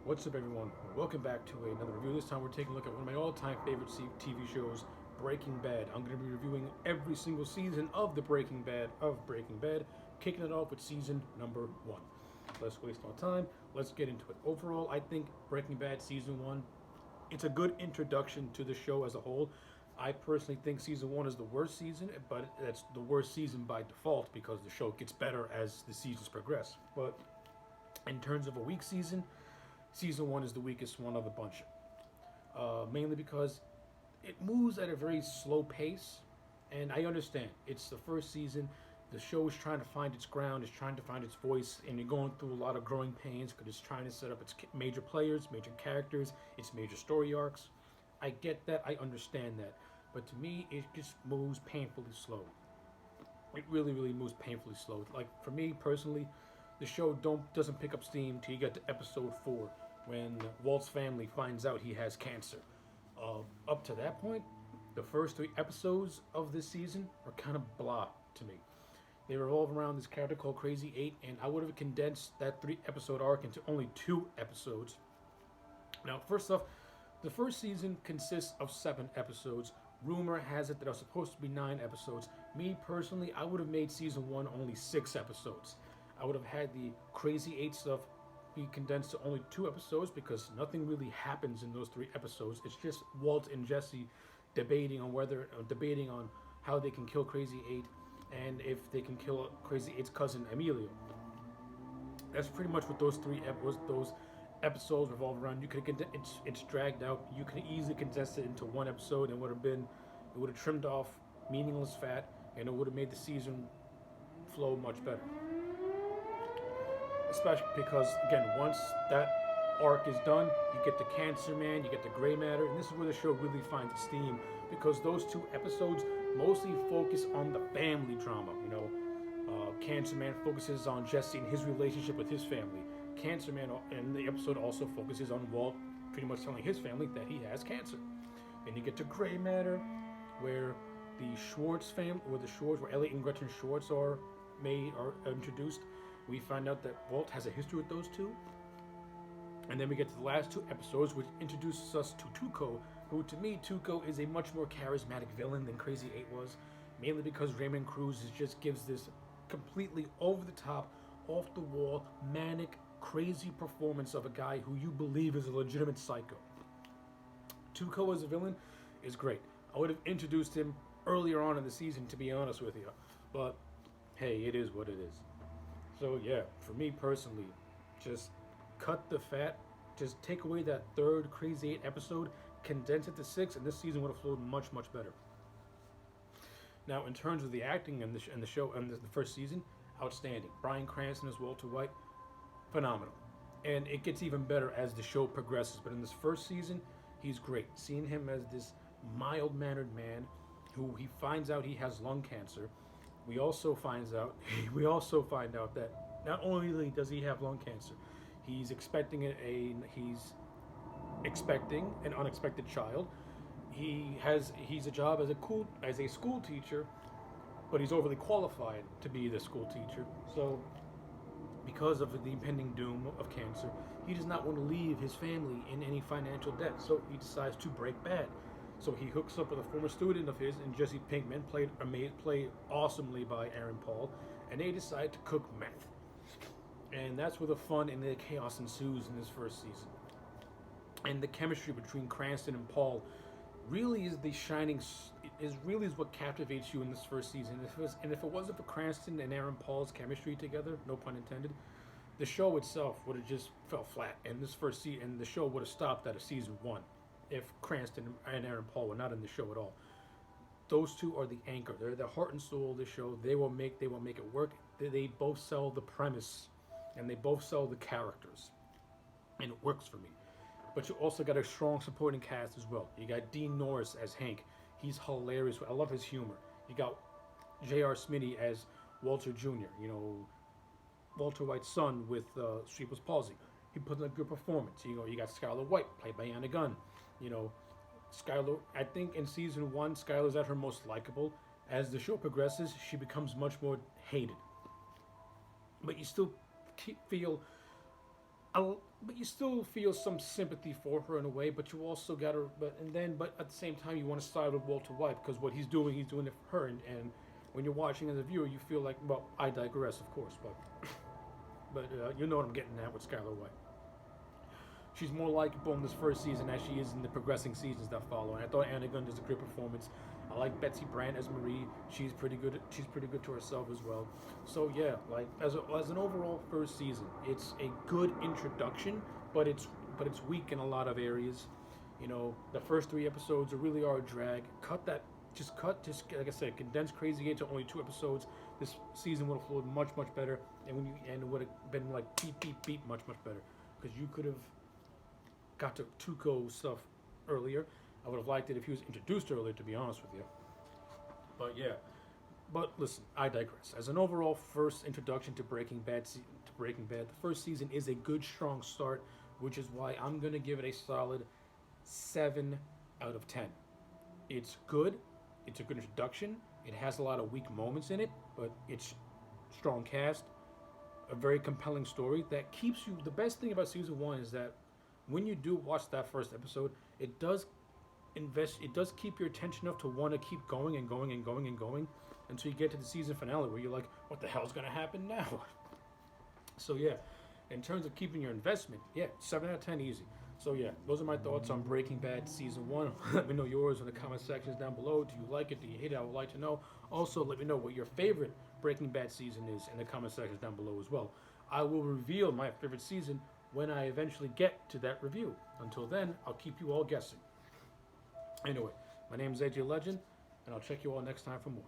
What's up, everyone? Welcome back to another review. This time we're taking a look at one of my all-time favorite TV shows, Breaking Bad. I'm going to be reviewing every single season of Breaking Bad, kicking it off with season number 1. Let's waste no time. Let's get into it. Overall, I think Breaking Bad season 1, it's a good introduction to the show as a whole. I personally think season 1 is the worst season, but that's the worst season by default because the show gets better as the seasons progress. But in terms of a weak season 1 is the weakest one of the bunch. Mainly because it moves at a very slow pace, and I understand it's the first season. The show is trying to find its ground, it's trying to find its voice, and you're going through a lot of growing pains because it's trying to set up its major players, major characters, its major story arcs. I get that, I understand that, but to me, it just moves painfully slow. It really, really moves painfully slow. Like for me personally, the show doesn't pick up steam till you get to episode 4, when Walt's family finds out he has cancer. Up to that point, the first 3 episodes of this season are kind of blah to me. They revolve around this character called Crazy 8, and I would have condensed that 3-episode arc into only 2 episodes. Now, first off, the first season consists of 7 episodes. Rumor has it that it was supposed to be 9 episodes. Me personally, I would have made season 1 only 6 episodes. I would have had the Crazy 8 stuff be condensed to only 2 episodes because nothing really happens in those 3 episodes. It's just Walt and Jesse debating on how they can kill Crazy 8 and if they can kill Crazy 8's cousin Emilio. That's pretty much what those episodes revolve around. You could it's dragged out. You could easily condense it into 1 episode, and it would have trimmed off meaningless fat, and it would have made the season flow much better. Especially because, again, once that arc is done, you get the Cancer Man, you get the Gray Matter, and this is where the show really finds its steam, because those 2 episodes mostly focus on the family drama. Cancer Man focuses on Jesse and his relationship with his family. Cancer Man, and the episode also focuses on Walt pretty much telling his family that he has cancer. Then you get to Gray Matter, where the Schwartz family, where Elliot and Gretchen Schwartz are introduced. We find out that Walt has a history with those 2. And then we get to the last 2 episodes, which introduces us to Tuco, who to me, Tuco is a much more charismatic villain than Crazy 8 was, mainly because Raymond Cruz just gives this completely over-the-top, off-the-wall, manic, crazy performance of a guy who you believe is a legitimate psycho. Tuco as a villain is great. I would have introduced him earlier on in the season, to be honest with you, but hey, it is what it is. So yeah, for me personally, just cut the fat, just take away that 3rd Crazy 8 episode, condense it to 6, and this season would have flowed much, much better. Now, in terms of the acting in the show and the first season, outstanding. Bryan Cranston as Walter White, phenomenal. And it gets even better as the show progresses. But in this first season, he's great. Seeing him as this mild-mannered man who he finds out he has lung cancer. We also find out that not only does he have lung cancer, he's expecting an unexpected child. He's a job as a school teacher, but he's overly qualified to be the school teacher. So, because of the impending doom of cancer, he does not want to leave his family in any financial debt. So he decides to break bad. So he hooks up with a former student of his, and Jesse Pinkman, played awesomely by Aaron Paul, and they decide to cook meth. And that's where the fun and the chaos ensues in this first season. And the chemistry between Cranston and Paul really is what captivates you in this first season. If it wasn't for Cranston and Aaron Paul's chemistry together, no pun intended, the show itself would have just fell flat. And the show would have stopped at a season 1 if Cranston and Aaron Paul were not in the show at all. Those 2 are the anchor. They're the heart and soul of the show. They will make it work. They both sell the premise, and they both sell the characters, and it works for me. But you also got a strong supporting cast as well. You got Dean Norris as Hank. He's hilarious. I love his humor. You got J.R. Smitty as Walter Jr., Walter White's son with cerebral palsy. He put in a good performance. You got Skylar White, played by Anna Gunn. Skylar, I think in season 1, Skylar's at her most likable. As the show progresses, she becomes much more hated. But you still feel but you still feel some sympathy for her in a way. But you also got to, but at the same time, you want to side with Walter White because what he's doing it for her. And when you're watching as a viewer, you feel like, well, I digress, of course, but you know what I'm getting at with Skylar White. She's more likable in this first season as she is in the progressing seasons that follow. And I thought Anna Gunn does a great performance. I like Betsy Brandt as Marie. She's pretty good. She's pretty good to herself as well. So yeah, like as an overall first season, it's a good introduction, but it's weak in a lot of areas. You know, the first 3 episodes really are a drag. Just like I said, condense Crazy Eight to only 2 episodes. This season would have flowed much better, and it would have been like beat much better because you could have got to Tuco stuff earlier. I would have liked it if he was introduced earlier, to be honest with you. But yeah, but listen, I digress. As an overall first introduction to Breaking Bad, the first season is a good, strong start, which is why I'm gonna give it a solid 7 out of 10. It's good. It's a good introduction. It has a lot of weak moments in it, but it's strong cast, a very compelling story that keeps you. The best thing about season 1 is that when you do watch that first episode, it does keep your attention enough to want to keep going until you get to the season finale where you're like, what the hell's gonna happen now? So yeah, in terms of keeping your investment, yeah, 7 out of 10 easy. So yeah, those are my thoughts on Breaking Bad season 1. Let me know yours in the comment sections down below. Do you like it? Do you hate it? I would like to know. Also, let me know what your favorite Breaking Bad season is in the comment sections down below as well. I will reveal my favorite season when I eventually get to that review. Until then, I'll keep you all guessing. Anyway, my name is AJ Legend, and I'll check you all next time for more.